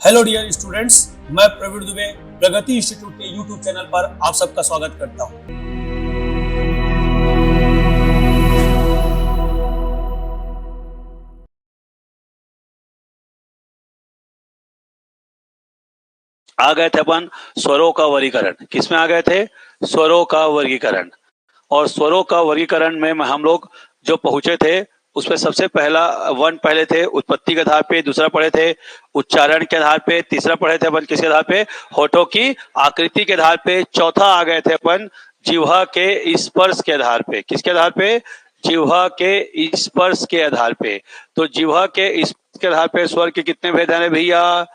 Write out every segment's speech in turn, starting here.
Hello dear students, मैं प्रवीण दुबे प्रगति institute के YouTube channel पर आप सबका स्वागत करता हूं। आ गए थे अपन स्वरों का वर्गीकरण। किसमें आ गए थे? स्वरों का वर्गीकरण। और स्वरों का वर्गीकरण में हम लोग जो पहुंचे थे उसमें सबसे पहला वन पहले थे उत्पत्ति के आधार पे, दूसरा पढ़े थे उच्चारण के आधार पे, तीसरा पढ़े थे अपन किसके आधार पे? होठों की आकृति के आधार पे, चौथा आ गए थे अपन जिह्वा के स्पर्श के आधार पे। किसके आधार पे? जिह्वा के स्पर्श के आधार पे। तो जिह्वा के स्पर्श के आधार पे स्वर के कितने भेद हैं भैया?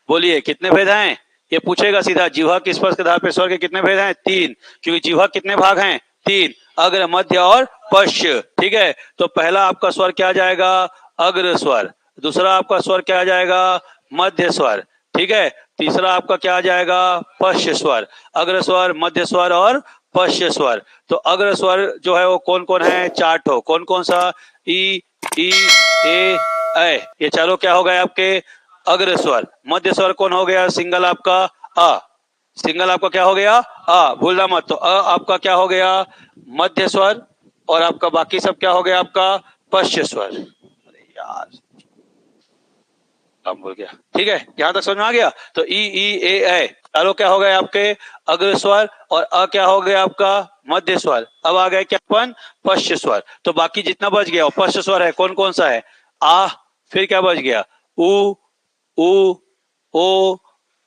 बोलिए कितने भेद हैं? ये पूछेगा सीधा। जिह्वा के स्पर्श के आधार पे स्वर के कितने भेद हैं? 3। क्योंकि जिह्वा कितने भाग हैं? 3, अग्र मध्य और पश्च। ठीक है, तो पहला आपका स्वर क्या आ जाएगा? अग्र स्वर। दूसरा आपका स्वर क्या आ जाएगा? मध्य स्वर। ठीक है, तीसरा आपका क्या आ जाएगा? पश्च स्वर। अग्र स्वर, मध्य स्वर और पश्च स्वर। तो अग्र स्वर जो है वो कौन कौन है? 4 ठो। कौन कौन सा? ई, ए, ऐ। ये चारों क्या हो गए आपके? अग्र स्वर। मध्य स्वर कौन हो गया? सिंगल आपका अ। सिंगल आपका क्या हो गया? अ, भूलना मत। तो अ आपका क्या हो गया? मध्य स्वर। और आपका बाकी सब क्या हो गया? आपका पश्च स्वर। अरे यार काम बोल गया। ठीक है, यहां तक समझ में आ गया? तो ई ए चारों क्या हो गए आपके? अग्र स्वर। और अ क्या हो गया आपका? मध्य स्वर। अब आ गए क्या अपन? पश्च स्वर। तो बाकी जितना बच गया वो पश्च स्वर है। कौन कौन सा है? आ, फिर क्या बच गया? उ, उ, ओ,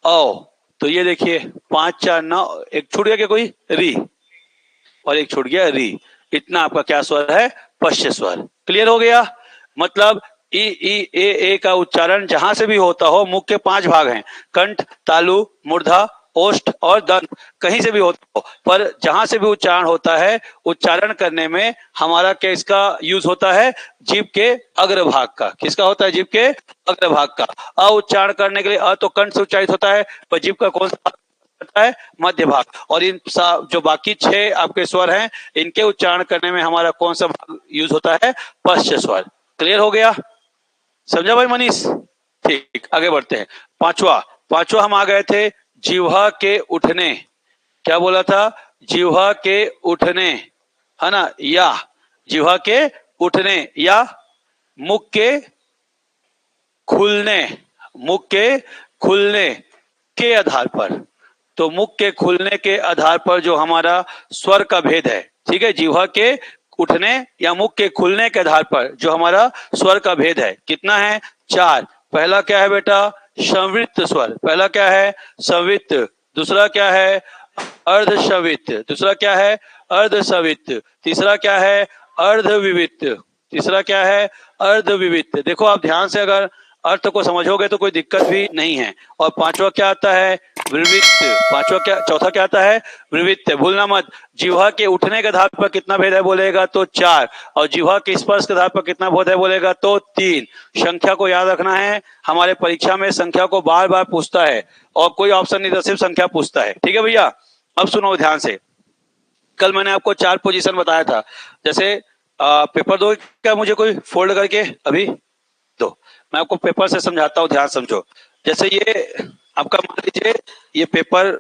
औ। तो ये देखिए 5 4 9, एक छूट गया क्या कोई? री। और एक छूट गया री। इतना आपका क्या स्वर है? पश्च स्वर। क्लियर हो गया? मतलब ई ए का उच्चारण जहां से भी होता हो, मुख के 5 भाग हैं, कंठ, तालु, मूर्धा, ओष्ठ और दंत। कहीं से भी होता हो, पर जहां से भी उच्चारण होता है, उच्चारण करने में हमारा क्या इसका यूज होता है? जीभ के अग्र भाग का। किसका होता है? जीभ के अग्र भाग का। अ उच्चारण करने के लिए अ तो कंठ से उच्चारित होता है, पर जीभ का कौन सा होता है? मध्य भाग। और इन जो बाकी 6 आपके स्वर हैं, इनके उच्चारण करने में हमारा कौन सा भाग यूज होता है? पश्च स्वर। क्लियर हो गया? समझा भाई मनीष? ठीक, आगे बढ़ते हैं। पांचवा पांचवा हम आ गए थे जिह्वा के उठने। क्या बोला था? जिह्वा के उठने, है ना? या जिह्वा के उठने या मुख के खुलने। मुख के खुलने के आधार पर। तो मुख के खुलने के आधार पर जो हमारा स्वर का भेद है, ठीक है, जिह्वा के उठने या मुख के खुलने के आधार पर जो हमारा स्वर का भेद है, कितना है? 4। पहला क्या है बेटा? संवृत्त स्वर। पहला क्या है? संवृत्त। दूसरा क्या है? अर्धसंवृत्त। दूसरा क्या है? अर्धसंवृत्त। तीसरा क्या है? अर्धविवित्त। तीसरा क्या है? अर्धविवित्त। देखो आप ध्यान से अगर अर्थ को समझोगे तो कोई दिक्कत भी नहीं है। और पांचवा क्या आता है? विवित्त। पांचवा क्या? चौथा क्या आता है? विवित्त। भूलना मत। जिह्वा के उठने के आधार पर कितना भेद है बोलेगा तो 4। और जिह्वा के स्पर्श के आधार पर कितना भेद है बोलेगा तो 3। संख्या को याद रखना है, हमारे परीक्षा में संख्या को बार बार पूछता है और कोई ऑप्शन नहीं था, सिर्फ संख्या पूछता है। ठीक है भैया? अब सुनो ध्यान से। कल मैंने आपको 4 पोजीशन बताया था। जैसे पेपर दो क्या मुझे कोई फोल्ड करके? अभी दो, मैं आपको पेपर से समझाता हूँ, ध्यान समझो। जैसे ये आपका मान लीजिए ये पेपर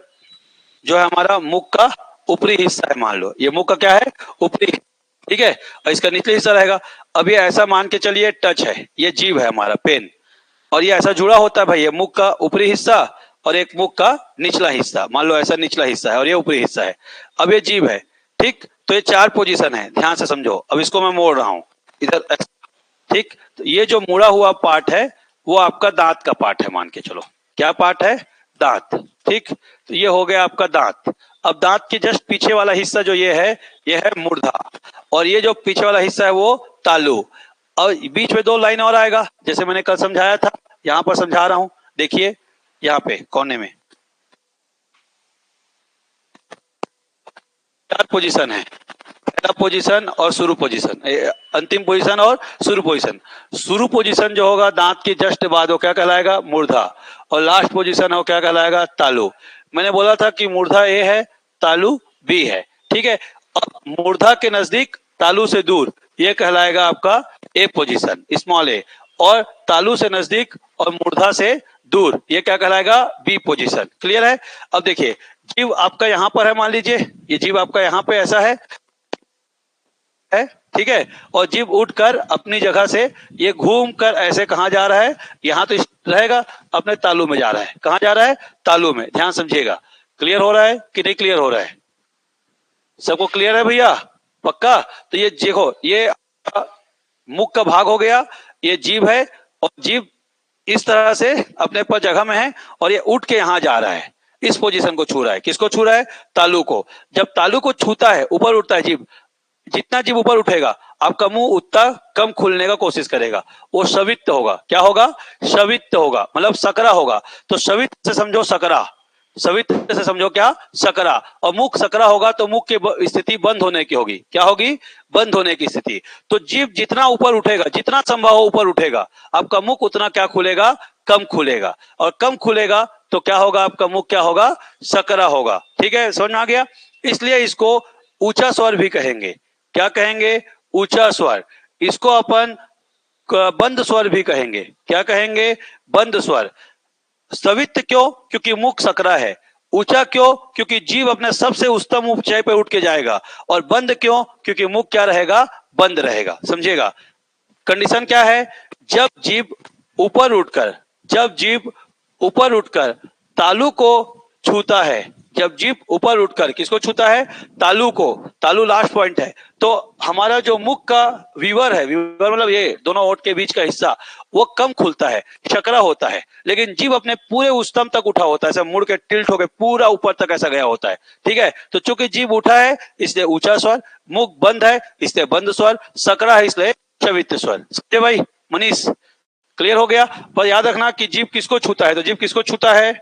जो है हमारा मुख का ऊपरी हिस्सा है। मान लो ये मुख का क्या है? ऊपरी। ठीक है, और इसका निचले हिस्सा रहेगा। अब ये ऐसा मान के चलिए टच है, ये जीभ है हमारा पेन, और ये ऐसा जुड़ा होता है भाई, ये मुख का ऊपरी हिस्सा और एक मुख का निचला हिस्सा। मान लो ऐसा निचला हिस्सा है और ये ऊपरी हिस्सा है। अब ये जीभ है। ठीक, तो ये 4 पोजीशन है, ध्यान से समझो। अब इसको मैं मोड़ रहा हूं इधर। ठीक, तो ये जो मुड़ा हुआ पार्ट है वो आपका दांत का पार्ट है, मान के चलो। क्या पार्ट है? दांत। ठीक, तो ये हो गया आपका दांत। अब दांत के जस्ट पीछे वाला हिस्सा जो ये है मूर्धा। और ये जो पीछे वाला हिस्सा है वो तालु। और बीच में 2 लाइन और आएगा, जैसे मैंने कल समझाया था, यहां पर समझा रहा हूं। देखिए यहाँ पे कोने में 4 पोजीशन है। पहला पोजीशन और शुरू पोजीशन, अंतिम पोजीशन और शुरू पोजीशन। शुरू पोजीशन जो होगा दांत के जस्ट बाद वो क्या कहलाएगा? मूर्धा। और लास्ट पोजीशन हो क्या कहलाएगा? तालु। मैंने बोला था कि मूर्धा ए है, तालु बी है। ठीक है, अब मूर्धा के नजदीक तालु से दूर ये कहलाएगा आपका ए पोजीशन, स्मॉल ए। और तालु से नजदीक और मूर्धा से दूर, ये क्या कहलाएगा? B position. क्लियर है? अब देखिए, जीव आपका यहां पर है, मान लीजिए ये जीव आपका यहां पे ऐसा है, ठीक है, और जीव उठकर अपनी जगह से ये घूम कर ऐसे कहा जा रहा है, यहां तो रहेगा, अपने तालू में जा रहा है। कहां जा रहा है? तालू में। ध्यान समझिएगा। क्लियर हो रहा है कि नहीं क्लियर हो रहा है? सबको क्लियर है भैया? पक्का? तो ये देखो, ये मुख का भाग हो गया, ये जीव है, और जीव इस तरह से अपने पर जगह में है, और ये उठ के यहां जा रहा है, इस पोजीशन को छू रहा है। किसको छू रहा है? तालू को। जब तालू को छूता है, ऊपर उठता है जीव, जितना जीव ऊपर उठेगा आपका मुंह उतना कम खुलने का कोशिश करेगा, वो शवित्त होगा। क्या होगा? शवित्त होगा, मतलब सकरा होगा। तो शवित्त से समझो सकरा, शवित्त से समझो क्या? सकरा। और मुख सकरा होगा तो मुख की स्थिति बंद होने की होगी। क्या होगी? बंद होने की स्थिति। तो जीव जितना ऊपर उठेगा, जितना संभव हो ऊपर उठेगा, आपका मुख उतना क्या खुलेगा? कम खुलेगा। और कम खुलेगा तो क्या होगा? आपका मुख क्या होगा? सकरा होगा। ठीक है, समझ में आ गया? इसलिए इसको ऊंचा स्वर भी कहेंगे। क्या कहेंगे? ऊंचा स्वर। इसको अपन बंद स्वर भी कहेंगे। क्या कहेंगे? बंद स्वर। सवित्त क्यों? क्योंकि मुख सकरा है। ऊंचा क्यों? क्योंकि जीव अपने सबसे उच्चतम ऊंचाई पर उठ के जाएगा। और बंद क्यों? क्योंकि मुख क्या रहेगा? बंद रहेगा। समझिएगा, कंडीशन क्या है? जब जीव ऊपर उठकर, जब जीव ऊपर उठकर तालू को छूता है, जब जीव ऊपर उठकर किसको छूता है? तालू को। तालू लास्ट पॉइंट है। तो हमारा जो मुख का वीवर है, वीवर मतलब ये दोनों ओठ के बीच का हिस्सा, वो कम खुलता है, शकरा होता है। लेकिन जीव अपने पूरे उच्चतम तक उठा होता है, ऐसा मुड़ के टिल्ट होकर पूरा ऊपर तक ऐसा गया होता है। ठीक है, तो चूंकि जीव उठा है इसलिए ऊंचा स्वर, मुख बंद है इसलिए बंद स्वर, सकरा है इसलिए शवित्त स्वर। समझे भाई? मनीष, क्लियर हो गया? पर याद रखना कि जीव किसको छूता है, तो जीव किसको छूता है?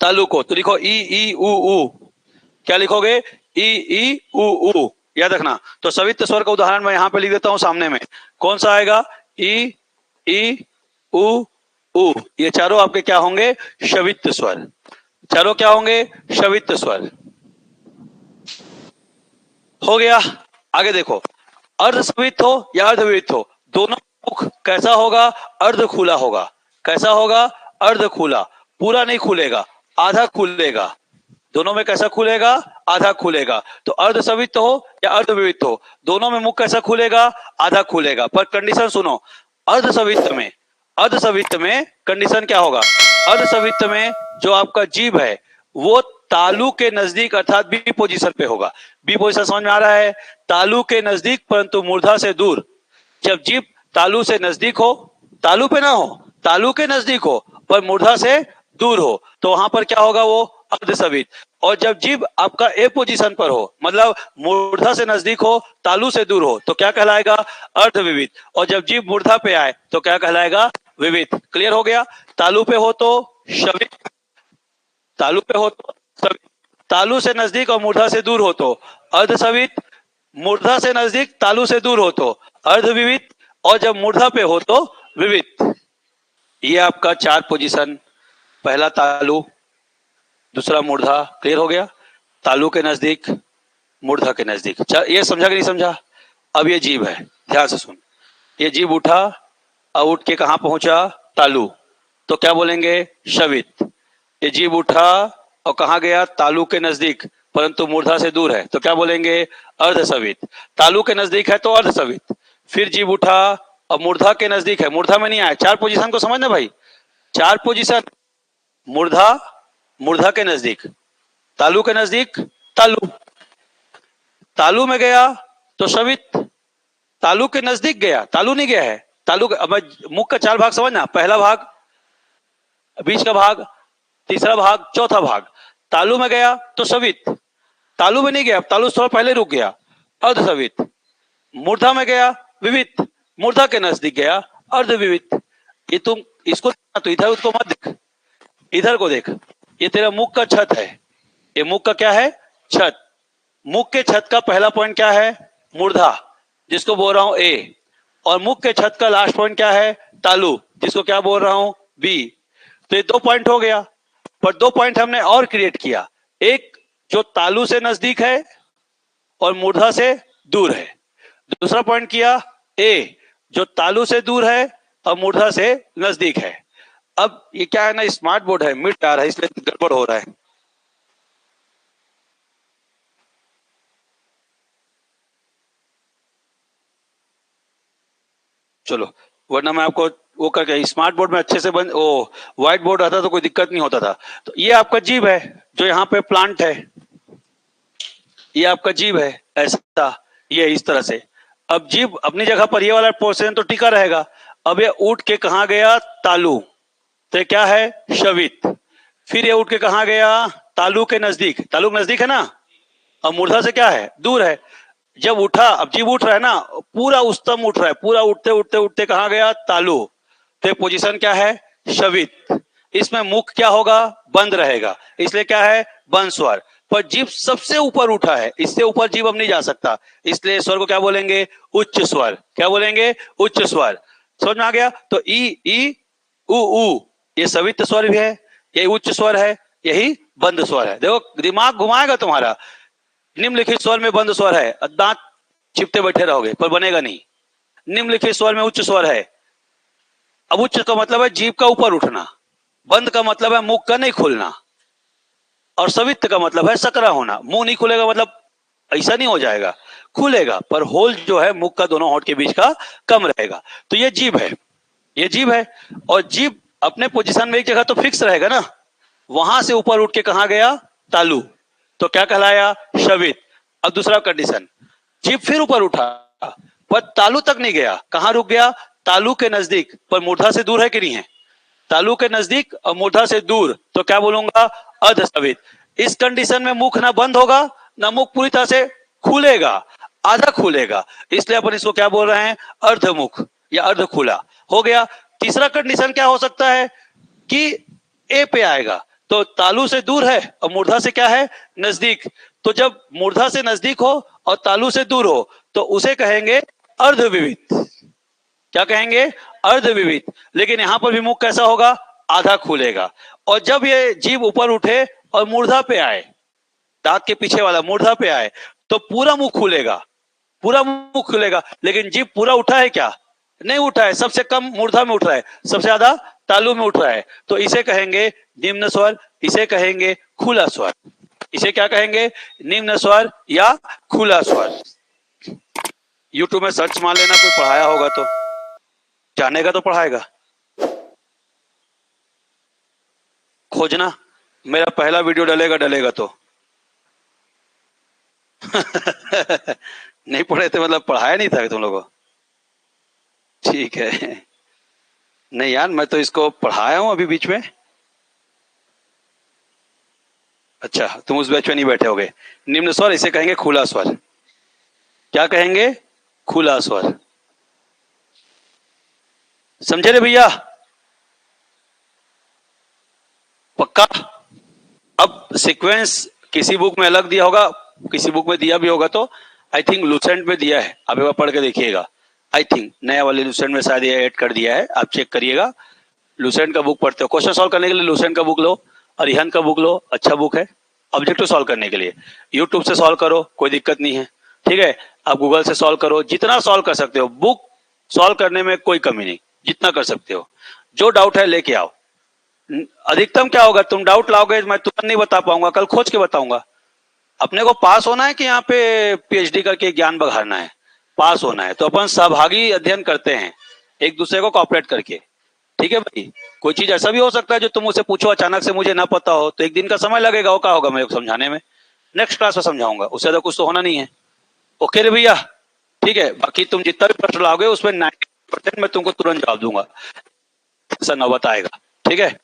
तालू को। तो लिखो ई ई उ उ। क्या लिखोगे? ई ई उ उ, याद रखना। तो सवित्त स्वर का उदाहरण मैं यहां पे लिख देता हूं सामने में। कौन सा आएगा? ई ई उ उ। ये चारों आपके क्या होंगे? शवित्त स्वर। चारों क्या होंगे? शवित्त स्वर। हो गया? आगे देखो, अर्ध स्वित हो या अर्धवित हो, दोनों मुख कैसा होगा? अर्ध खुला होगा। कैसा होगा? अर्ध खुला। पूरा नहीं खुलेगा, आधा खुलेगा। दोनों में कैसा खुलेगा? आधा खुलेगा। तो अर्ध सवित हो या अर्धवित हो, दोनों में मुख कैसा खुलेगा? आधा खुलेगा। पर कंडीशन सुनो, अर्ध सवित में, अर्ध सवित में कंडीशन क्या होगा? अर्ध सवित में जो आपका जीभ है वो तालू के नजदीक अर्थात बी पोजीशन पे होगा। बी पोजीशन समझ में आ रहा है? तालू के नजदीक परंतु मूर्धा से दूर। जब जीभ तालू से नजदीक हो, तालू पे ना हो, तालू के नजदीक हो पर मूर्धा से दूर हो, तो वहां पर क्या होगा? वो अर्धसवित। और जब जीभ आपका ए पोजीशन पर हो, मतलब मूर्धा से नजदीक हो, तालू से दूर हो, तो क्या कहलाएगा? अर्धविवित। और जब जीभ मूर्धा पे आए तो क्या कहलाएगा? विवित। क्लियर हो गया? तालू पे हो तो शवित, तालू पे हो तो सवित, तालू से नजदीक और मूर्धा से दूर हो तो अर्धसवित, मूर्धा से नजदीक तालू से दूर हो तो अर्धविवित, और जब मूर्धा पे हो तो विवित। ये आपका चार पोजीशन, पहला तालू, दूसरा मूर्धा। क्लियर हो गया? तालू के नजदीक, मूर्धा के नजदीक। ये समझा कि नहीं समझा? अब ये जीभ है, ध्यान से सुन। ये जीभ उठा, अब उठ के कहां पहुंचा? तालू, तो क्या बोलेंगे? शवित। ये जीभ उठा और कहां गया? तालू के नजदीक परंतु मूर्धा से दूर है, तो क्या बोलेंगे? अर्धसवित। तालू के नजदीक है तो अर्धसवित। फिर जीभ उठा और मूर्धा के नजदीक है, मूर्धा में नहीं आया। चार पोजीशन को समझना भाई, चार पोजीशन। मूर्धा, मूर्धा के नजदीक, तालू के नजदीक, तालू, तालू में गया तो शवित, तालू के नजदीक गया, तालू नहीं गया है। तालू अब मुख का चार भाग समझना, पहला भाग, बीच का भाग, तीसरा भाग, चौथा भाग। तालू में गया तो शवित, तालू में नहीं गया, तालू थोड़ा पहले रुक गया, अर्धसवित। मूर्धा में गया विवित, मूर्धा के नजदीक गया, अर्धविवित। ये तुम इसको तो इधर उसको मत देख, इधर को देख। ये तेरा मुख का छत है, ये मुख का क्या है? छत। मुख के छत का पहला पॉइंट क्या है? मूर्धा, जिसको बोल रहा हूं ए। और मुख के छत का लास्ट पॉइंट क्या है? तालू, जिसको क्या बोल रहा हूं? बी। तो ये दो पॉइंट हो गया, पर दो पॉइंट हमने और क्रिएट किया। एक जो तालू से नजदीक है और मूर्धा से दूर है। दूसरा पॉइंट किया ए, जो तालू से दूर है और मूर्धा से नजदीक है। अब ये क्या है ना, स्मार्ट बोर्ड है, मिट आ रहा है, इसलिए गड़बड़ हो रहा है। चलो, वरना मैं आपको वो करके स्मार्ट बोर्ड में अच्छे से बन ओ व्हाइट बोर्ड रहता तो कोई दिक्कत नहीं होता था। तो ये आपका जीभ है, जो यहाँ पे प्लांट है, ये आपका जीभ है ऐसा, ये इस तरह से। अब जीभ अपनी जगह पर, ये वाला पोर्शन तो टिका रहेगा। अब ये उठ के कहा गया, तालू। तो ये क्या है, शवित। फिर ये उठ के कहा गया, तालू के नजदीक, तालू के नजदीक है ना। अब मूर्धा से क्या है, दूर है। जब उठा, अब जीभ उठ रहा है ना, पूरा उच्चतम उठ रहा है, पूरा उठते उठते उठते कहा गया, तालु। तो पोजीशन क्या है, शवित। इसमें मुख क्या होगा, बंद रहेगा, इसलिए क्या है, बंद स्वर। पर जीभ सबसे ऊपर उठा है, इससे ऊपर जीभ अब नहीं जा सकता, इसलिए स्वर को क्या बोलेंगे, उच्च स्वर। क्या बोलेंगे, उच्च स्वर। समझ में आ गया। तो ई उ, ये सवित स्वर भी है, यही उच्च स्वर है, यही बंद स्वर है। देखो दिमाग घुमाएगा तुम्हारा। निम्नलिखित स्वर में बंद स्वर है, दांत चिपटे बैठे रहोगे पर बनेगा नहीं। निम्नलिखित स्वर में उच्च स्वर है। अब उच्च का मतलब है जीभ का ऊपर उठना, बंद का मतलब है मुख का नहीं खुलना, और सवित का मतलब है सकरा होना। मुंह नहीं खुलेगा मतलब ऐसा नहीं हो जाएगा, खुलेगा, पर होल जो है मुख का दोनों होंठ के बीच का कम रहेगा। तो ये जीभ है, ये जीभ है। और जीभ अपने पोजीशन में एक जगह तो फिक्स रहेगा ना, वहां से ऊपर उठ के कहा गया, तालु। तो क्या कहलाया, शवित। अब दूसरा कंडीशन, जीभ फिर ऊपर उठा, पर तालु तक नहीं गया, कहां रुक गया, तालु के नजदीक, पर मूर्धा से दूर है कि नहीं है, तालु के नजदीक और मूर्धा से दूर। तो क्या बोलूंगा, अर्धसवित। इस कंडीशन में मुख ना बंद होगा, ना मुख पूरी तरह से खुलेगा, आधा खुलेगा, इसलिए अपन इसको क्या बोल रहे हैं, अर्धमुख या अर्ध खुला हो गया। तीसरा कंडीशन क्या हो सकता है कि ए पे आएगा, तो तालु से दूर है और मूर्धा से क्या है, नजदीक। तो जब मूर्धा से नजदीक हो और तालु से दूर हो, तो उसे कहेंगे अर्धविवित। क्या कहेंगे, अर्धविवित। लेकिन यहां पर भी मुख कैसा होगा, आधा खुलेगा। और जब ये जीभ ऊपर उठे और मूर्धा पे आए, दांत के पीछे वाला मूर्धा पे आए, तो पूरा मुख खुलेगा, पूरा मुख खुलेगा। लेकिन जीभ पूरा उठा है क्या, नहीं उठा है, सबसे कम मूर्धा में उठ रहा है, सबसे ज्यादा तालु में उठ रहा है। तो इसे कहेंगे निम्न स्वर, इसे कहेंगे खुला स्वर। इसे क्या कहेंगे, निम्न स्वर या खुला स्वर। यूट्यूब में सर्च मार लेना, कोई पढ़ाया होगा तो, जानेगा तो पढ़ाएगा। खोजना, मेरा पहला वीडियो डलेगा डलेगा तो। नहीं पढ़े थे मतलब पढ़ाया नहीं था तुम लोगों को, ठीक है। नहीं यार, मैं तो इसको पढ़ाया हूं अभी बीच में। अच्छा, तुम उस बैच में नहीं बैठे होगे। निम्न स्वर, इसे कहेंगे खुला स्वर। क्या कहेंगे, खुला स्वर। समझे रे भैया, पक्का। अब सीक्वेंस किसी बुक में अलग दिया होगा, किसी बुक में दिया भी होगा, तो आई थिंक लूसेंट में दिया है, आप एक बार पढ़ के देखिएगा। आई थिंक नया वाले लूसेंट में शायद ये ऐड कर दिया है, आप चेक करिएगा। लूसेंट का बुक पढ़ते हो, क्वेश्चन सॉल्व करने के लिए लूसेंट का बुक लो, अरिहंत का बुक लो, अच्छा बुक है ऑब्जेक्टिव सॉल्व करने के लिए। यूट्यूब से सॉल्व करो, कोई दिक्कत नहीं है, ठीक है। आप गूगल से सॉल्व करो, जितना सॉल्व कर सकते हो, बुक सॉल्व करने में कोई कमी नहीं, जितना कर सकते हो। जो डाउट है लेके आओ। अधिकतम क्या होगा, तुम डाउट लाओगे, मैं तुरंत नहीं बता पाऊंगा, कल खोज के बताऊंगा। अपने को पास होना है कि यहाँ पे पीएचडी करके ज्ञान बघारना है, पास होना है, तो अपन सहभागी अध्ययन करते हैं, एक दूसरे को कॉपरेट करके, ठीक है भाई। कोई चीज ऐसा भी हो सकता है जो तुम मुझसे पूछो अचानक से, मुझे ना पता हो, तो एक दिन का समय लगेगा, वो क्या होगा मेरे को समझाने में, नेक्स्ट क्लास में समझाऊंगा, उससे ज्यादा कुछ तो होना नहीं है। ओके रे भैया, ठीक है। बाकी तुम जितना भी प्रश्न लाओगे उसमें 90% मैं तुमको तुरंत जवाब दूंगा, ऐसा नौबत आएगा, ठीक है।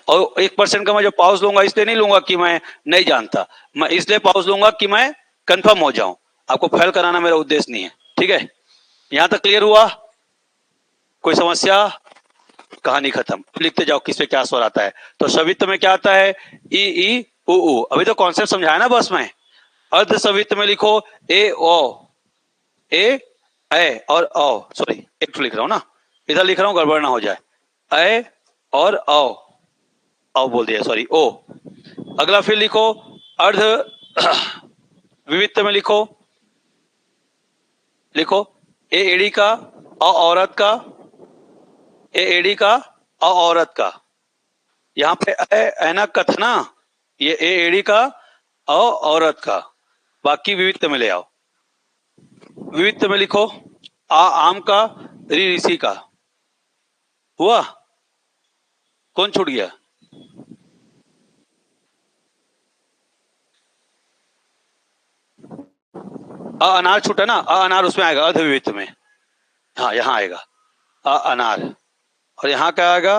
और 1% का मैं जो पॉज लूंगा, इसलिए नहीं लूंगा कि मैं नहीं जानता, मैं इसलिए पॉज लूंगा कि मैं कंफर्म हो जाऊं। आपको फेल कराना मेरा उद्देश्य नहीं है, ठीक है। यहां तक क्लियर हुआ, कोई समस्या, कहानी खत्म। लिखते जाओ किस पे क्या स्वर आता है। तो सवित्त में क्या आता है, ई उ। अभी तो कॉन्सेप्ट समझाया ना बस में। अर्ध सवित्त में लिखो ए ओ, ए और ओ, सॉरी एक तो लिख रहा हूं ना, इधर लिख रहा हूं, गड़बड़ ना हो जाए। ए और ओ बोल दिया, सॉरी ओ। अगला फिर लिखो अर्ध विवित्त में लिखो, लिखो ए एड़ी का, औरत का, ए एड़ी का, औरत का, यहाँ पे ऐनक का था ना, ये एड़ी का और औरत का, बाकी विविध में ले आओ। विविध में लिखो आम का, ऋषि का। हुआ? कौन छूट गया? अनार छूटा ना, अनार उसमें आएगा अर्धविविध में। हाँ यहाँ आएगा अनार, और यहाँ क्या आएगा?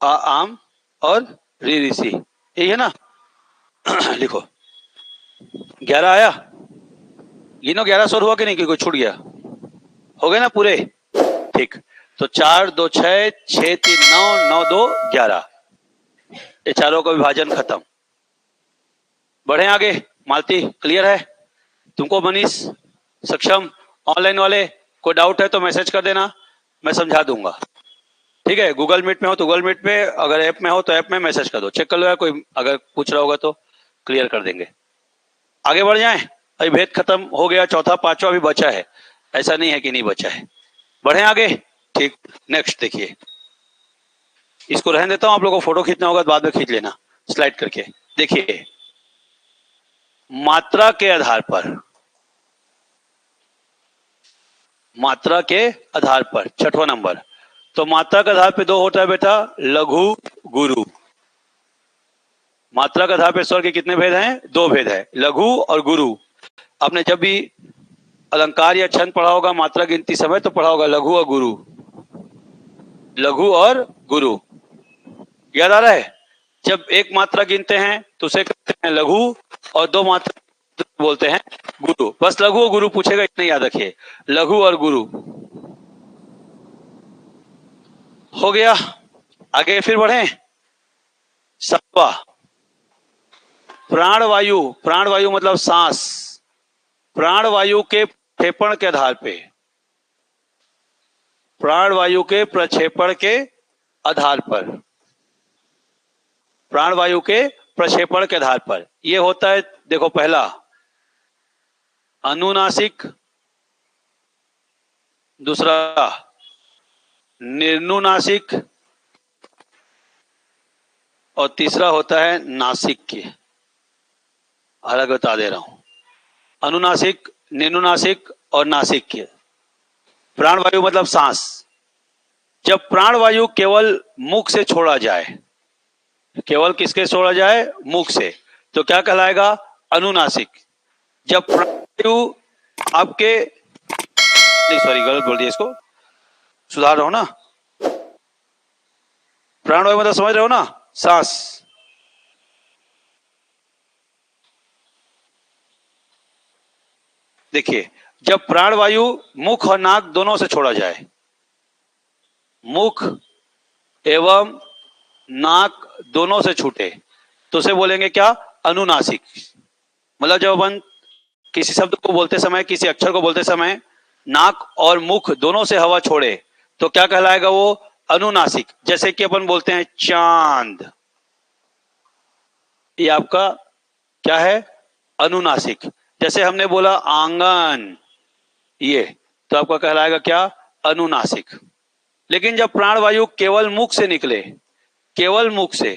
आम और ऋषि, यही है ना। लिखो 11 आया, गिनो 11 स्वर हुआ कि नहीं, कि कोई छूट गया? हो गए ना पूरे? ठीक, तो 4 2 6, 6 3 9, 9 2 11, ये चारों का विभाजन खत्म। बढ़े आगे, मालती क्लियर है तुमको? मनीष सक्षम? ऑनलाइन वाले कोई डाउट है तो मैसेज कर देना, मैं समझा दूंगा। ठीक है, गूगल मीट में हो तो गूगल मीट पे, अगर ऐप में हो तो ऐप में मैसेज कर दो, चेक कर लो, या कोई अगर पूछ रहा होगा तो क्लियर कर देंगे। आगे बढ़ जाएं, अभी भेद खत्म हो गया, चौथा पांचवा भी बचा है, ऐसा नहीं है कि नहीं बचा है। बढ़े आगे, ठीक। नेक्स्ट देखिए, इसको रहने देता हूं, आप लोगों को फोटो खींचना होगा तो बाद में खींच लेना स्लाइड करके। देखिए, मात्रा के आधार पर, मात्रा के आधार पर छठवां नंबर, तो मात्रा के आधार पे दो होता है बेटा, लघु गुरु। मात्रा के आधार पे स्वर के कितने भेद हैं? दो भेद है, लघु और गुरु। आपने जब भी अलंकार या छंद पढ़ा होगा मात्रा गिनती समय, तो पढ़ा होगा लघु और गुरु, लघु और गुरु। याद आ रहा है? जब एक मात्रा गिनते हैं तो उसे कहते हैं लघु, और दो मात्रा बोलते हैं गुरु। बस लघु और गुरु पूछेगा, इतने याद रखिए, लघु और गुरु। हो गया, आगे फिर बढ़े। सातवां, प्राणवायु। प्राणवायु मतलब सांस। प्राणवायु के प्रक्षेपण के आधार पे, प्राणवायु के प्रक्षेपण के आधार पर, प्राणवायु के प्रक्षेपण के आधार पर ये होता है। देखो, पहला अनुनासिक, दूसरा निर्नुनासिक, और तीसरा होता है नासिक्य। अलग बता दे रहा हूं, अनुनासिक, निर्नुनासिक और नासिक्य। प्राणवायु मतलब सांस। जब प्राणवायु केवल मुख से छोड़ा जाए, केवल किसके छोड़ा जाए? मुख से, तो क्या कहलाएगा? अनुनासिक। जब प्राणवायु आपके, नहीं सॉरी गलत बोल दिया, इसको सुधार रहा हूं ना। प्राणवायु मतलब समझ रहे हो ना, सांस। देखिए, जब प्राणवायु मुख और नाक दोनों से छोड़ा जाए, मुख एवं नाक दोनों से छूटे, तो उसे बोलेंगे क्या? अनुनासिक। मतलब जब अपन किसी शब्द को बोलते समय, किसी अक्षर को बोलते समय नाक और मुख दोनों से हवा छोड़े, तो क्या कहलाएगा वो? अनुनासिक। जैसे कि अपन बोलते हैं चांद, ये आपका क्या है? अनुनासिक। जैसे हमने बोला आंगन, ये तो आपका कहलाएगा क्या? अनुनासिक। लेकिन जब प्राणवायु केवल मुख से निकले, केवल मुख से,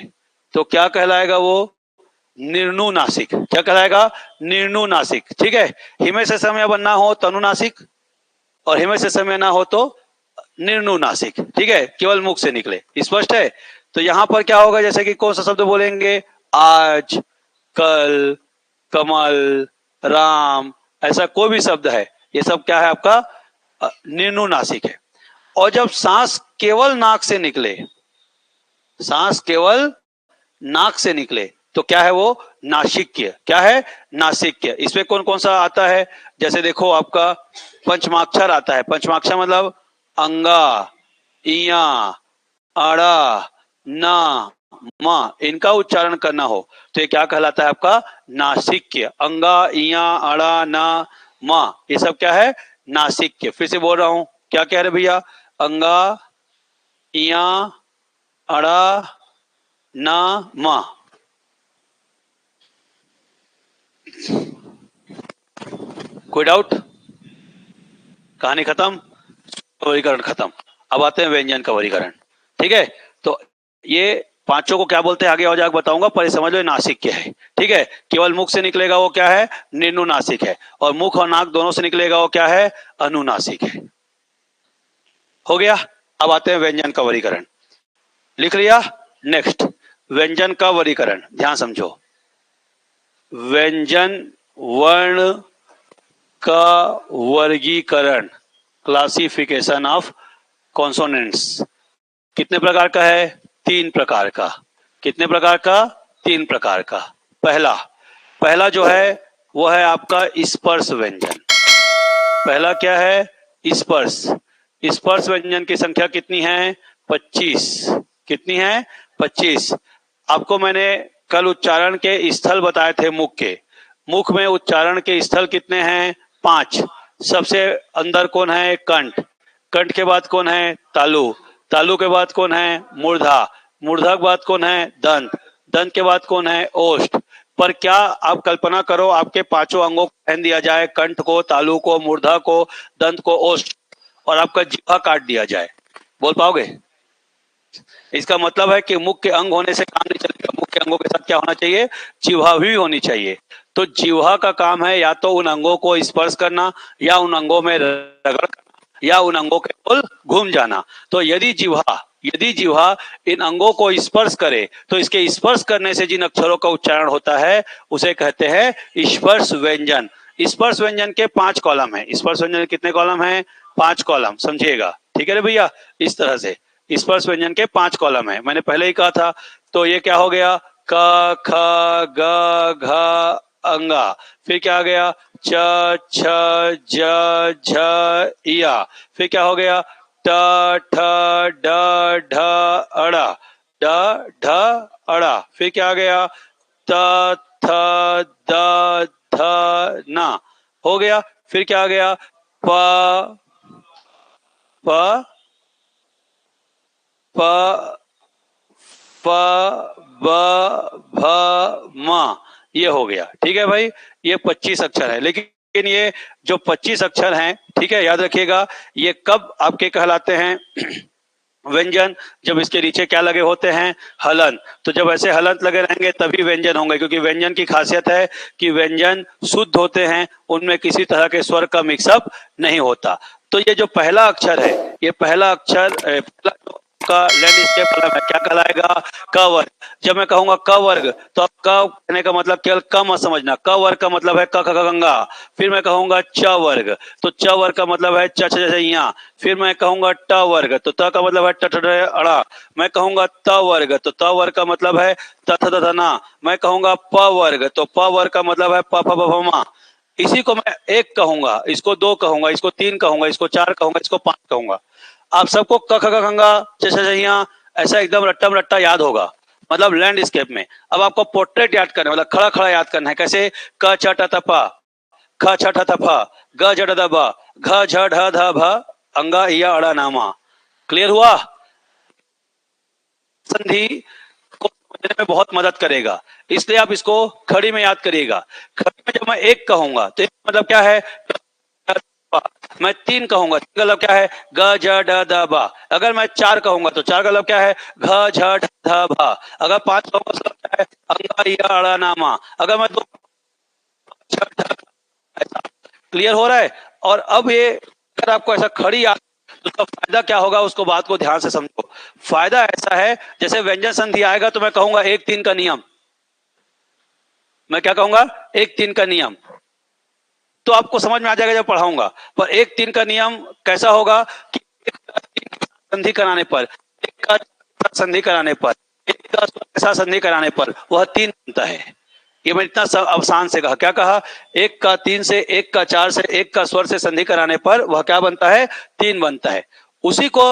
तो क्या कहलाएगा वो? निर्नुनासिक। क्या कहलाएगा? निर्नुनासिक। ठीक है, हिमे से समय बनना हो तो अनुनासिक, और हिमे से समय ना हो तो निर्नुनासिक। ठीक है, केवल मुख से निकले। स्पष्ट है? तो यहां पर क्या होगा, जैसे कि कौन सा शब्द बोलेंगे? आज, कल, कमल, राम, ऐसा कोई भी शब्द है, ये सब क्या है आपका? निर्नुनासिक है। और जब सांस केवल नाक से निकले, सांस केवल नाक से निकले, तो क्या है वो? नासिक्य। क्या है? नासिक्य। इसमें कौन कौन सा आता है? जैसे देखो, आपका पंचमाक्षर आता है। पंचमाक्षर मतलब अंगा, इया, अड़ा, ना, मा, इनका उच्चारण करना हो तो ये क्या कहलाता है आपका? नासिक्य। अंगा, इया, अड़ा, ना, मा, ये सब क्या है? नासिक्य। फिर से बोल रहा हूं, क्या कह रहे भैया? अंगा, इया, अड़ा, ना, मा। कोई डाउट? कहानी खत्म, वर्गीकरण खत्म। अब आते हैं व्यंजन का वर्गीकरण। ठीक है, तो ये पांचों को क्या बोलते हैं आगे और जाकर बताऊंगा, पर ये समझ लो नासिक क्या है। ठीक है, केवल मुख से निकलेगा वो क्या है, निन्नुनासिक है, और मुख और नाक दोनों से निकलेगा वो क्या है, अनुनासिक है। हो गया। अब आते हैं व्यंजन का वर्गीकरण। लिख लिया। नेक्स्ट, व्यंजन का वर्गीकरण, ध्यान समझो। व्यंजन वर्ण का वर्गीकरण, क्लासिफिकेशन ऑफ कॉन्सोनेंट्स, कितने प्रकार का है, 3 प्रकार का। कितने प्रकार का, 3 प्रकार का। पहला जो है वो है आपका स्पर्श व्यंजन। पहला क्या है, स्पर्श। स्पर्श व्यंजन की संख्या कितनी है, 25। कितनी है, 25। आपको मैंने कल उच्चारण के स्थल बताए थे मुख के। मुख में उच्चारण के स्थल कितने हैं, 5। सबसे अंदर कौन है, कंठ। कंठ के बाद कौन है, तालु। तालु के बाद कौन है, मूर्धा। मूर्धा के बाद कौन है, दंत। दंत के बाद कौन है, ओष्ठ। पर क्या आप कल्पना करो, आपके पांचों अंगों को पहन दिया जाए, कंठ को, तालु को, मूर्धा को, दंत को, ओष्ठ, और आपका जिह्वा काट दिया जाए, बोल पाओगे? इसका मतलब है कि मुख के अंग होने से काम नहीं चलेगा, मुख के अंगों के साथ क्या होना चाहिए, जिह्वा भी होनी चाहिए। तो जिह्वा का काम है या तो उन अंगों को स्पर्श करना, या उन अंगों में रगड़ करना, या उन अंगों के गोल घूम जाना। तो यदि जिह्वा इन अंगों को स्पर्श करे तो इसके स्पर्श करने से जिन अक्षरों का उच्चारण होता है उसे कहते हैं स्पर्श व्यंजन। स्पर्श व्यंजन के 5 कॉलम है। स्पर्श व्यंजन कितने कॉलम है, 5 कॉलम, समझिएगा। ठीक है रे भैया, इस तरह से स्पर्श व्यंजन के 5 कॉलम है, मैंने पहले ही कहा था। तो ये क्या हो गया, क ख ग घ अंगा। फिर क्या आ गया, च छ ज झ इया। फिर क्या हो गया, ट ठ ड ढ अड़ा, ड ढ अड़ा। फिर क्या आ गया, त थ द ध ना। हो गया। फिर क्या आ गया, प प प प ब भ म, ये हो गया। ठीक है भाई, ये 25 अक्षर है। लेकिन ये जो 25 अक्षर हैं, ठीक है, याद रखिएगा, ये कब आपके कहलाते हैं व्यंजन, जब इसके नीचे क्या लगे होते हैं, हलन। तो जब ऐसे हलंत लगे रहेंगे तभी व्यंजन होंगे, क्योंकि व्यंजन की खासियत है कि व्यंजन शुद्ध होते हैं, उनमें किसी तरह के स्वर का मिक्सअप नहीं होता। तो ये जो पहला अक्षर है, ये पहला अक्षर पहला का लैंडस्केप वाला है, क्या कहलाएगा, क वर्ग। जब मैं कहूंगा क वर्ग, तो अब क कहने का मतलब केवल क मत समझना, क वर्ग का मतलब है क ख ग गंगा। फिर मैं कहूंगा च वर्ग, तो च वर्ग का मतलब है च छ ज यहाँ। फिर मैं कहूंगा ट वर्ग, तो त का मतलब है ट ठ ड अड़ा। मैं कहूंगा त वर्ग, तो त वर्ग का मतलब है त थ द ध ना। मैं कहूंगा प वर्ग, तो प वर्ग का मतलब है प फ ब भ म। इसी को मैं 1 कहूंगा, इसको 2 कहूंगा, इसको 3 कहूंगा, इसको 4 कहूंगा, इसको 5 कहूंगा। आप सबको क ख ग घ ऐसा एकदम रट्टा रट्टा याद होगा, मतलब लैंडस्केप में। अब आपको पोर्ट्रेट याद करना, मतलब खड़ा खड़ा याद करना है। कैसे, क छ ट त प, ख छ ठ त फ, ग ज ड द ब, घ झ ढ ध भ, अंगा इया अड़ा नामा। क्लियर हुआ? संधि को समझने में बहुत मदद करेगा, इसलिए आप इसको खड़ी में याद करिएगा। खड़ी में जब मैं 1 कहूंगा तो मतलब क्या है, मैं 3 कहूंगा, मतलब क्या है, ग ज ड द बा। अगर मैं 4 कहूंगा तो 4 का मतलब क्या है, घ झ ढ ध भा। अगर 5 कहूंगा तो क्या है, अंगा इया अड़ा नामा। अगर मैं 2, क्लियर हो रहा है? और अब ये अगर आपको ऐसा खड़ी याद, तो उसका फायदा क्या होगा, उसको बात को ध्यान से समझो। फायदा ऐसा है, जैसे व्यंजन संधि आएगा तो मैं कहूंगा 1-3 का नियम। मैं क्या कहूंगा, 1-3 का नियम, तो आपको समझ में आ जाएगा जब पढ़ाऊंगा। पर 1-3 का नियम कैसा होगा कि संधि कराने पर, एक का संधि कराने पर, एक का के साथ संधि कराने पर वह 3 बनता है। ये मैं इतना आसान से कहा, क्या कहा, 1 का 3 से, 1 का 4 से, 1 का स्वर से संधि कराने पर वह क्या बनता है, 3 बनता है। उसी को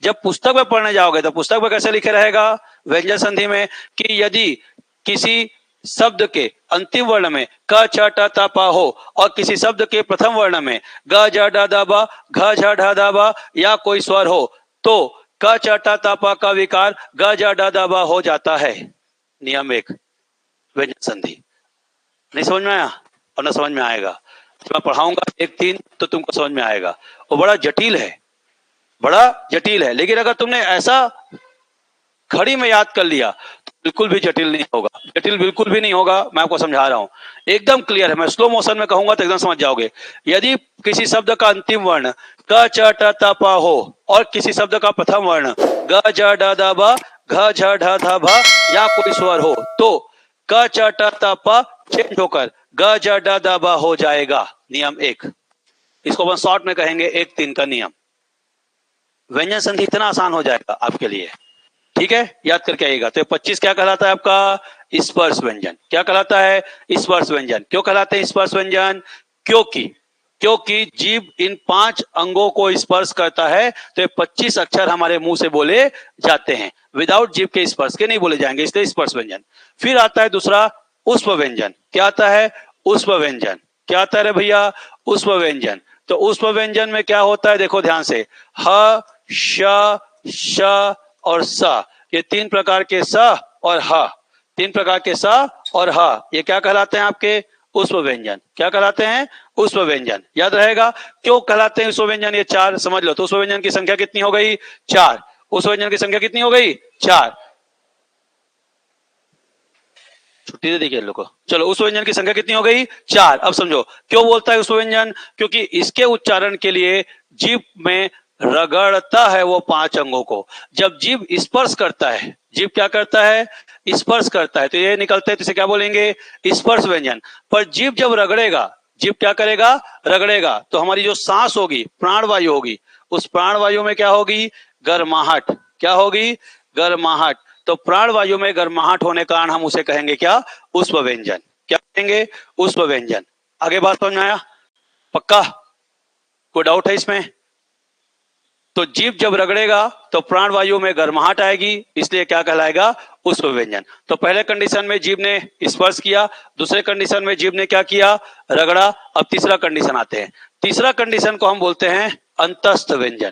जब पुस्तक में पढ़ने जाओगे तो पुस्तक में कैसे लिखे रहेगा व्यंजन संधि में, कि यदि किसी शब्द के अंतिम वर्ण में क छ ट त प हो और किसी शब्द के प्रथम वर्ण में ग ज ड द ब, घ झ ढ द ब या कोई स्वर हो, तो क छ ट त प का विकार ग ज ड द ब हो जाता है। नियम 1 व्यंजन संधि। नहीं समझ में आया और न समझ में आएगा, जब मैं पढ़ाऊंगा 1-3 तो तुमको समझ में आएगा। वो बड़ा जटिल है, बड़ा जटिल है, लेकिन अगर तुमने ऐसा खड़ी में याद कर लिया तो बिल्कुल भी जटिल नहीं होगा, जटिल बिल्कुल भी नहीं होगा। मैं आपको समझा रहा हूं, एकदम क्लियर है। मैं स्लो मोशन में कहूंगा तो एकदम समझ जाओगे। यदि किसी शब्द का अंतिम वर्ण क च ट त प हो और किसी शब्द का प्रथम वर्ण ग ज ड द ब घ झ ढ ध भ या कोई स्वर हो तो क च ट त प चेंज होकर ग ज ड द ब हो जाएगा। नियम 1, इसको अपन शॉर्ट में कहेंगे 1-3 का नियम। व्यंजन संधि इतना आसान हो जाएगा आपके लिए, ठीक है, याद करके आइएगा। तो 25 क्या कहलाता है आपका? स्पर्श व्यंजन। क्या कहलाता है? स्पर्श व्यंजन। क्यों कहलाते हैं स्पर्श व्यंजन? क्योंकि जीभ इन 5 अंगों को स्पर्श करता है तो ये 25 अक्षर हमारे मुंह से बोले जाते हैं, विदाउट जीभ के स्पर्श के नहीं बोले जाएंगे, इसलिए स्पर्श व्यंजन। फिर आता है दूसरा उष्म व्यंजन। क्या आता है? उष्म व्यंजन। क्या आता है रे भैया? उष्म व्यंजन। तो उष्म व्यंजन में क्या होता है? देखो ध्यान से, ह, श, श और स, ये 3 प्रकार के स और ह, 3 प्रकार के स और ह, ये क्या कहलाते हैं आपके? उष्म व्यंजन। क्या कहलाते हैं? उष्म व्यंजन। याद रहेगा क्यों कहलाते हैं उष्म व्यंजन? ये 4 समझ लो। तो उष्म व्यंजन की संख्या कितनी हो गई? 4। उष्म व्यंजन की संख्या कितनी हो गई? 4। छुट्टी दे दी क्या लोग को? चलो, उस व्यंजन की संख्या कितनी हो गई? 4। अब समझो क्यों बोलता है उस व्यंजन? क्योंकि इसके उच्चारण के लिए जीभ में रगड़ता है वो 5 अंगों को। जब जीभ स्पर्श करता है, जीभ क्या करता है? स्पर्श करता है, तो ये निकलते हैं, तो इसे क्या बोलेंगे? स्पर्श व्यंजन। पर जीभ जब रगड़ेगा, जीभ क्या करेगा? रगड़ेगा, तो हमारी जो सांस होगी, प्राणवायु होगी, उस प्राणवायु में क्या होगी? गर्माहट। क्या होगी? गर्माहट। तो प्राणवायु में गर्माहट होने के कारण हम उसे कहेंगे क्या? उष्म व्यंजन। क्या कहेंगे? उष्म व्यंजन। आगे बात समझ में आया? पक्का? कोई डाउट है इसमें? तो जीभ जब रगड़ेगा तो प्राणवायु में गर्माहट आएगी, इसलिए क्या कहलाएगा? उष्म व्यंजन। तो पहले कंडीशन में जीभ ने स्पर्श किया, दूसरे कंडीशन में जीभ ने क्या किया? रगड़ा। अब तीसरा कंडीशन आते हैं। तीसरा कंडीशन को हम बोलते हैं अंतस्थ व्यंजन।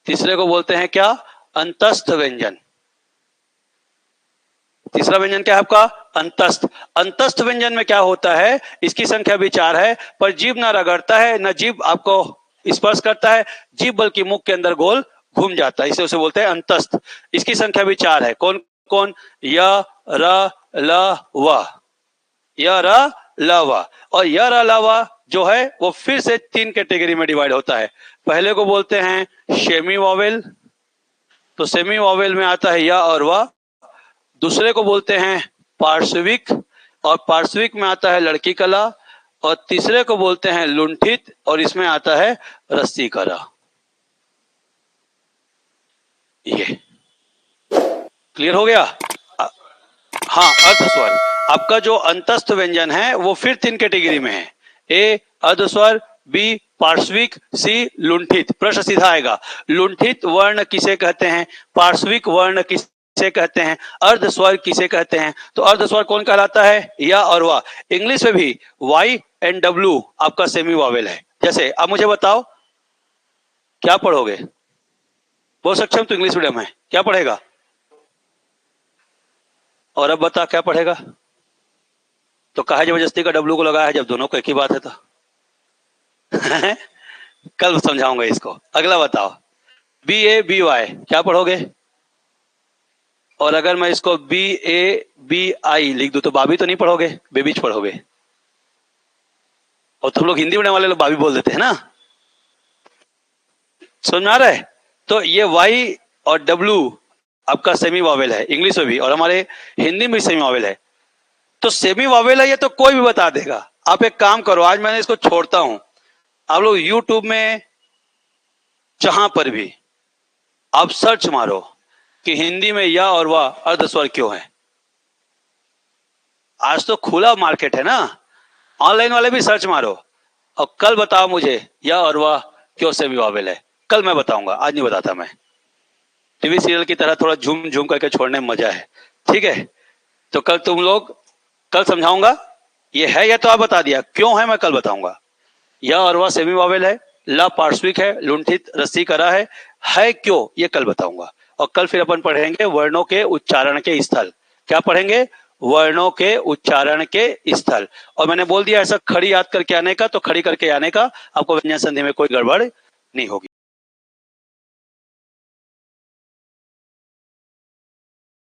तीसरे को बोलते हैं क्या? अंतस्थ व्यंजन। तीसरा व्यंजन क्या है आपका? अंतस्थ। अंतस्थ व्यंजन में क्या होता है? इसकी संख्या भी 4 है, पर जीभ ना रगड़ता है, ना जीभ आपको स्पर्श करता है, जीभ बल्कि मुख के अंदर गोल घूम जाता है, इसे उसे बोलते हैं अंतस्थ। इसकी संख्या भी 4 है। कौन कौन? य, र, ल, व। य, र, ल, व। और य, र, ल, व जो है वो फिर से 3 कैटेगरी में डिवाइड होता है। पहले को बोलते हैं सेमी वॉवेल, तो सेमी वॉवेल में आता है य और व। दूसरे को बोलते हैं पार्श्विक, और पार्श्विक में आता है लड़की कला। और तीसरे को बोलते हैं लुंठित, और इसमें आता है रस्सी करा। ये क्लियर हो गया? हाँ, अर्धस्वर। आपका जो अंतस्थ व्यंजन है वो फिर 3 कैटेगरी में है। ए अर्धस्वर, बी पार्श्विक, सी लुंठित। प्रश्न सीधा आएगा, लुंठित वर्ण किसे कहते हैं? पार्श्विक वर्ण किसे कहते हैं? अर्धस्वर किसे कहते हैं? तो अर्धस्वर कौन कहलाता है? या और वा। इंग्लिश में भी वाई एंड डब्ल्यू आपका सेमी वॉवेल है। जैसे अब मुझे बताओ क्या पढ़ोगे? बहुत सक्षम तो इंग्लिश मीडियम है, क्या पढ़ेगा? और अब बता क्या पढ़ेगा? तो कहा जबरदस्ती का डब्ल्यू को लगाया है, जब दोनों को एक ही बात है तो कल समझाऊंगा इसको। अगला बताओ, बी ए बी वाई क्या पढ़ोगे? और अगर मैं इसको बी ए बी आई लिख दूं तो बाबी तो नहीं पढ़ोगे, बेबीच पढ़ोगे। और तुम लोग हिंदी मीडियम वाले लोग बाबी बोल देते हैं ना, समझ में आ रहा है? तो ये वाई और डब्ल्यू आपका सेमी वॉवेल है इंग्लिश में भी, और हमारे हिंदी में सेमी वॉवेल है। तो सेमी वॉवेल है ये तो कोई भी बता देगा। आप एक काम करो, आज मैंने इसको छोड़ता हूं, आप लोग यूट्यूब में जहां पर भी आप सर्च मारो कि हिंदी में या और वाह अर्धस्वर क्यों है। आज तो खुला मार्केट है ना, ऑनलाइन वाले भी सर्च मारो, और कल बताओ मुझे या और वाह क्यों सेमी वॉवेल है। कल मैं बताऊंगा, आज नहीं बताता मैं। टीवी सीरियल की तरह थोड़ा झूम झूम करके छोड़ने में मजा है, ठीक है? तो कल तुम लोग, कल समझाऊंगा। ये है या तो आप बता दिया, क्यों है मैं कल बताऊंगा। या और वह सेमी वॉवेल है, ला पार्श्विक है, लुंठित रस्सी करा है क्यों ये कल बताऊंगा। और कल फिर अपन पढ़ेंगे वर्णों के उच्चारण के स्थल। क्या पढ़ेंगे? वर्णों के उच्चारण के स्थल। और मैंने बोल दिया ऐसा खड़ी याद करके आने का, तो खड़ी करके आने का, आपको व्यंजन संधि में कोई गड़बड़ नहीं होगी।